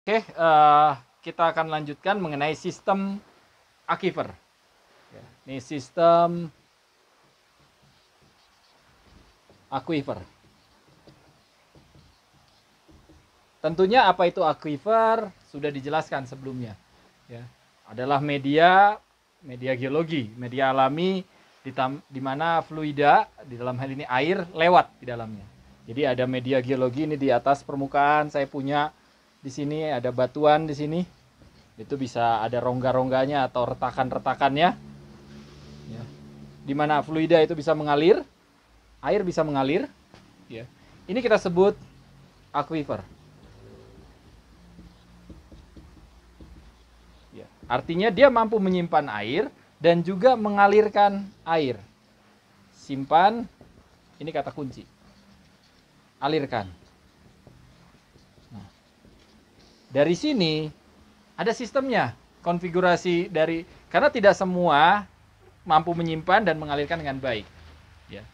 Oke, kita akan lanjutkan mengenai sistem aquifer. Ini sistem aquifer. Tentunya apa itu aquifer sudah dijelaskan sebelumnya. Ya, adalah media geologi, media alami di mana fluida, di dalam hal ini air, lewat di dalamnya. Jadi ada media geologi ini di atas permukaan. Saya punya di sini ada batuan di sini. Itu bisa ada rongga-rongganya atau retakan-retakannya. Ya. Di mana fluida itu bisa mengalir, air bisa mengalir. Ya. Ini kita sebut aquifer. Ya. Artinya dia mampu menyimpan air dan juga mengalirkan air. Simpan, ini kata kunci. Alirkan. Nah, dari sini ada sistemnya, konfigurasi dari, karena tidak semua mampu menyimpan dan mengalirkan dengan baik. Ya.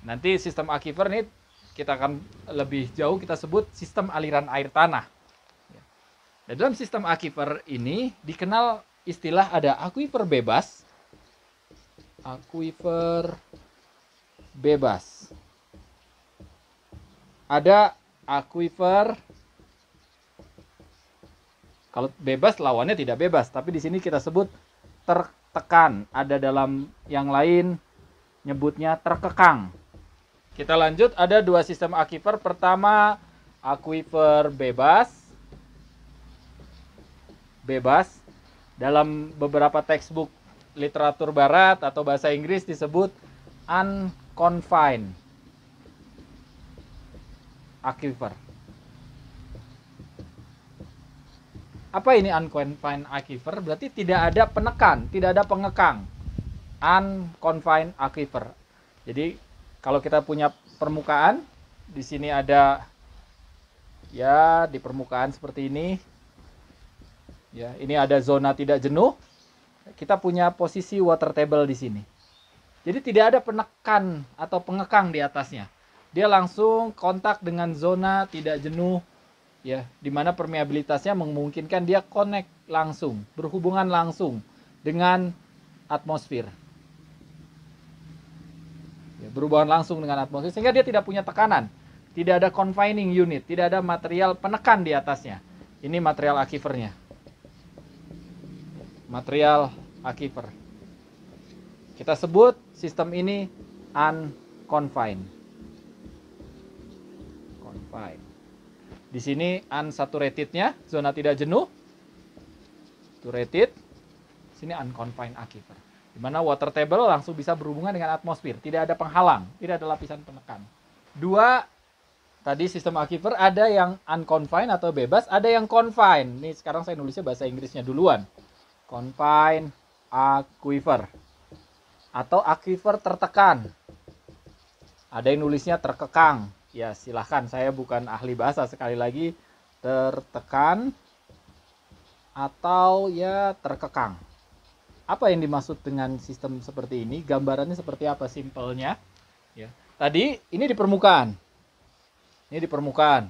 Nanti sistem aquifer ini kita akan lebih jauh kita sebut sistem aliran air tanah. Ya. Dan dalam sistem aquifer ini dikenal istilah ada aquifer bebas, aquifer bebas. Ada aquifer, kalau bebas lawannya tidak bebas, tapi di sini kita sebut tertekan. Ada dalam yang lain nyebutnya terkekang. Kita lanjut, ada dua sistem aquifer. Pertama, aquifer bebas. Bebas. Dalam beberapa textbook literatur barat atau bahasa Inggris disebut unconfined aquifer. Apa ini unconfined aquifer? Berarti tidak ada penekan, tidak ada pengekang. Unconfined aquifer. Jadi kalau kita punya permukaan, di sini ada, ya, di permukaan seperti ini. Ya, ini ada zona tidak jenuh. Kita punya posisi water table di sini. Jadi tidak ada penekan atau pengekang di atasnya. Dia langsung kontak dengan zona tidak jenuh, ya, di mana permeabilitasnya memungkinkan dia connect langsung, berhubungan langsung dengan atmosfer. Ya, berhubungan langsung dengan atmosfer sehingga dia tidak punya tekanan, tidak ada confining unit, tidak ada material penekan di atasnya. Ini material aquifernya. Material aquifer. Kita sebut sistem ini unconfined. Di sini unsaturatednya, zona tidak jenuh. Saturated. Sini unconfined aquifer. Di mana water table langsung bisa berhubungan dengan atmosfer, tidak ada penghalang, tidak ada lapisan penekan. Dua, tadi sistem aquifer ada yang unconfined atau bebas, ada yang confined. Ini sekarang saya nulisnya bahasa Inggrisnya duluan. Confined aquifer atau aquifer tertekan. Ada yang nulisnya terkekang. Ya, silahkan, saya bukan ahli bahasa, sekali lagi, tertekan atau ya terkekang. Apa yang dimaksud dengan sistem seperti ini? Gambarannya seperti apa simpelnya? Ya. Tadi ini di permukaan. Ini di permukaan.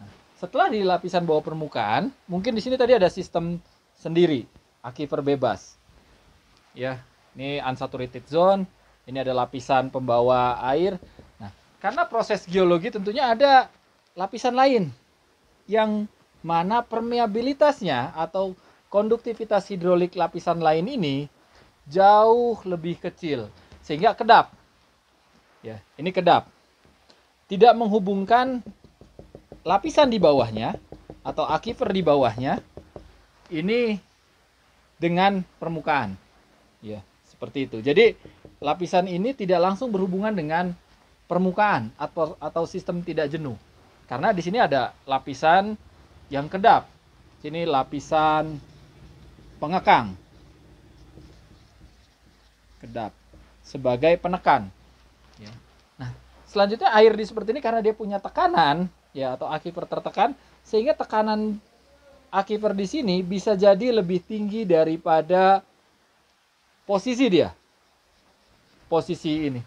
Nah, setelah di lapisan bawah permukaan, mungkin di sini tadi ada sistem sendiri, aquifer bebas. Ya, ini unsaturated zone, ini ada lapisan pembawa air. Karena proses geologi tentunya ada lapisan lain yang mana permeabilitasnya atau konduktivitas hidrolik lapisan lain ini jauh lebih kecil sehingga kedap. Ya, ini kedap. Tidak menghubungkan lapisan di bawahnya atau aquifer di bawahnya ini dengan permukaan. Ya, seperti itu. Jadi lapisan ini tidak langsung berhubungan dengan permukaan atau sistem tidak jenuh. Karena di sini ada lapisan yang kedap. Sini lapisan pengekang. Kedap sebagai penekan. Ya. Nah, selanjutnya air di seperti ini karena dia punya tekanan, ya, atau aquifer tertekan, sehingga tekanan aquifer di sini bisa jadi lebih tinggi daripada posisi dia. Posisi ini.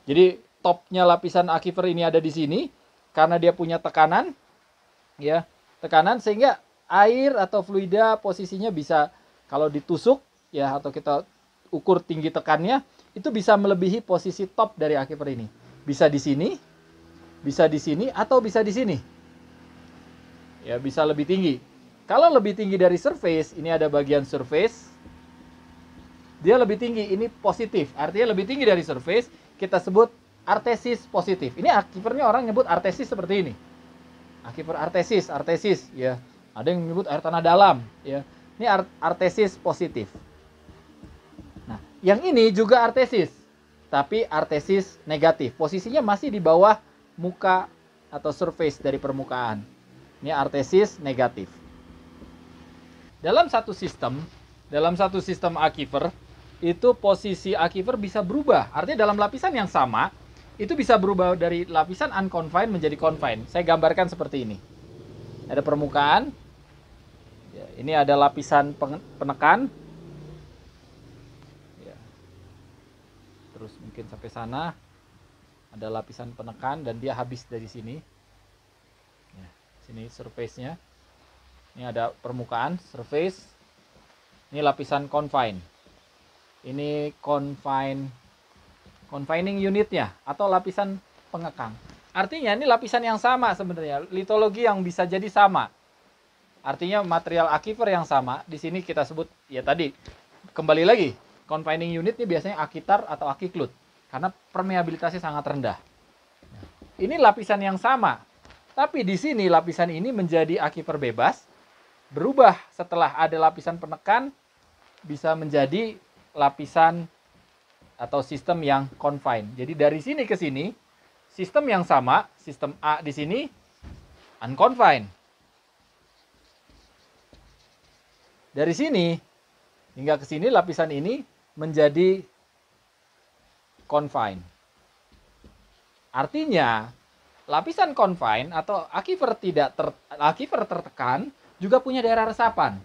Jadi topnya lapisan aquifer ini ada di sini karena dia punya tekanan, ya, tekanan sehingga air atau fluida posisinya bisa kalau ditusuk ya atau kita ukur tinggi tekannya itu bisa melebihi posisi top dari aquifer ini. Bisa di sini atau bisa di sini. Ya, bisa lebih tinggi. Kalau lebih tinggi dari surface, ini ada bagian surface. Dia lebih tinggi, ini positif. Artinya lebih tinggi dari surface, kita sebut artesis positif. Ini aquifernya orang nyebut artesis seperti ini. Aquifer artesis ya. Ada yang menyebut air tanah dalam ya. Ini artesis positif. Nah, yang ini juga artesis, tapi artesis negatif. Posisinya masih di bawah muka atau surface dari permukaan. Ini artesis negatif. Dalam satu sistem aquifer, itu posisi aquifer bisa berubah. Artinya dalam lapisan yang sama, itu bisa berubah dari lapisan unconfined menjadi confined. Saya gambarkan seperti ini. Ada permukaan. Ya, ini ada lapisan penekan. Ya. Terus mungkin sampai sana. Ada lapisan penekan dan dia habis dari sini. Ya, sini surface-nya. Ini ada permukaan, surface. Ini lapisan confined. Ini confining unitnya atau lapisan pengekang. Artinya ini lapisan yang sama sebenarnya, litologi yang bisa jadi sama. Artinya material aquifer yang sama. Di sini kita sebut ya tadi kembali lagi confining unit ini biasanya akitar atau akiklut karena permeabilitasnya sangat rendah. Ini lapisan yang sama, tapi di sini lapisan ini menjadi aquifer bebas, berubah setelah ada lapisan penekan bisa menjadi lapisan atau sistem yang confined. Jadi dari sini ke sini, sistem yang sama, sistem A di sini, unconfined. Dari sini hingga ke sini, lapisan ini menjadi confined. Artinya, lapisan confined atau aquifer aquifer tertekan juga punya daerah resapan.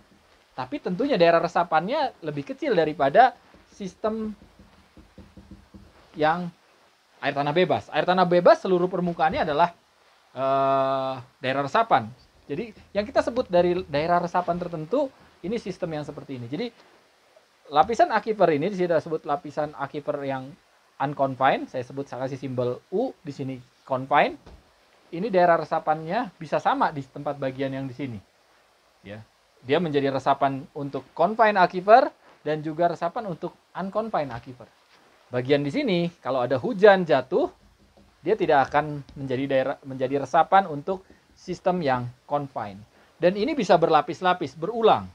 Tapi tentunya daerah resapannya lebih kecil daripada sistem yang air tanah bebas. Air tanah bebas seluruh permukaannya adalah daerah resapan. Jadi yang kita sebut dari daerah resapan tertentu ini sistem yang seperti ini. Jadi lapisan aquifer ini di sini disebut lapisan aquifer yang unconfined. Saya kasih simbol U di sini confined. Ini daerah resapannya bisa sama di tempat bagian yang di sini. Ya. Dia menjadi resapan untuk confined aquifer dan juga resapan untuk unconfined aquifer. Bagian di sini, kalau ada hujan jatuh, dia tidak akan menjadi resapan untuk sistem yang confined. Dan ini bisa berlapis-lapis, berulang.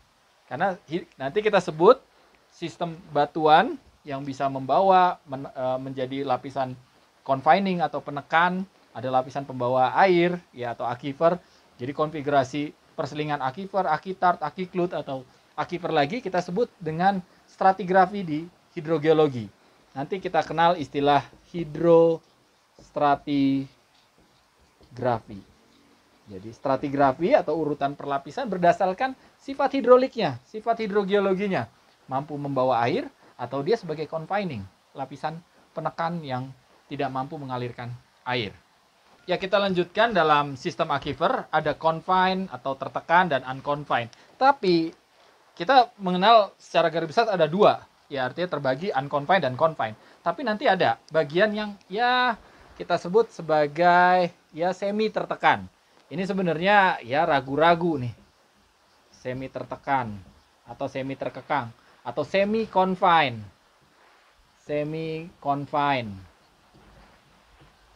Karena nanti kita sebut sistem batuan yang bisa membawa menjadi lapisan confining atau penekan, ada lapisan pembawa air ya atau aquifer. Jadi konfigurasi perselingan aquifer, akitart, akiklut atau aquifer lagi kita sebut dengan stratigrafi di hidrogeologi. Nanti kita kenal istilah hidrostratigrafi. Jadi stratigrafi atau urutan perlapisan berdasarkan sifat hidroliknya, sifat hidrogeologinya. Mampu membawa air atau dia sebagai confining, lapisan penekan yang tidak mampu mengalirkan air. Ya, kita lanjutkan dalam sistem aquifer, ada confined atau tertekan dan unconfined. Tapi kita mengenal secara garis besar ada dua. Ya, artinya terbagi unconfined dan confined. Tapi nanti ada bagian yang ya kita sebut sebagai ya semi tertekan. Ini sebenarnya ya ragu-ragu nih. Semi tertekan atau semi terkekang atau semi confined. Semi confined.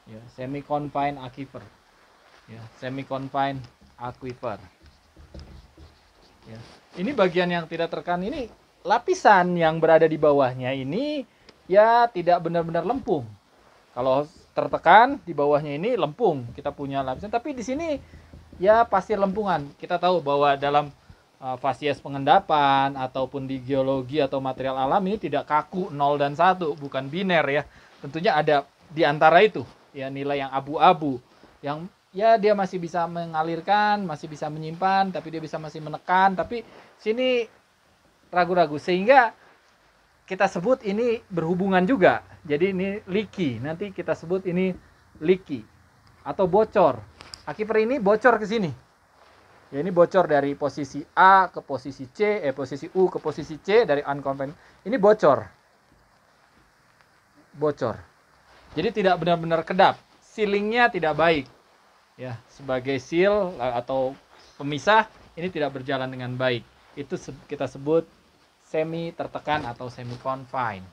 Ya, semi confined aquifer. Ya, semi confined aquifer. Ya. Ini bagian yang tidak tertekan ini lapisan yang berada di bawahnya ini ya tidak benar-benar lempung. Kalau tertekan di bawahnya ini lempung, kita punya lapisan. Tapi di sini ya pasir lempungan. Kita tahu bahwa dalam fasies pengendapan ataupun di geologi atau material alam ini tidak kaku 0 dan 1, bukan biner ya. Tentunya ada di antara itu ya nilai yang abu-abu yang ya dia masih bisa mengalirkan, masih bisa menyimpan, tapi dia bisa masih menekan. Tapi sini ragu-ragu sehingga kita sebut ini berhubungan juga. Jadi ini leaky. Nanti kita sebut ini leaky atau bocor. Aquifer ini bocor ke sini. Ya, ini bocor dari posisi A ke posisi C, posisi U ke posisi C dari unconventional. Ini bocor. Bocor. Jadi tidak benar-benar kedap. Sealingnya tidak baik. Ya, sebagai seal atau pemisah ini tidak berjalan dengan baik. Itu kita sebut semi tertekan atau semi confine.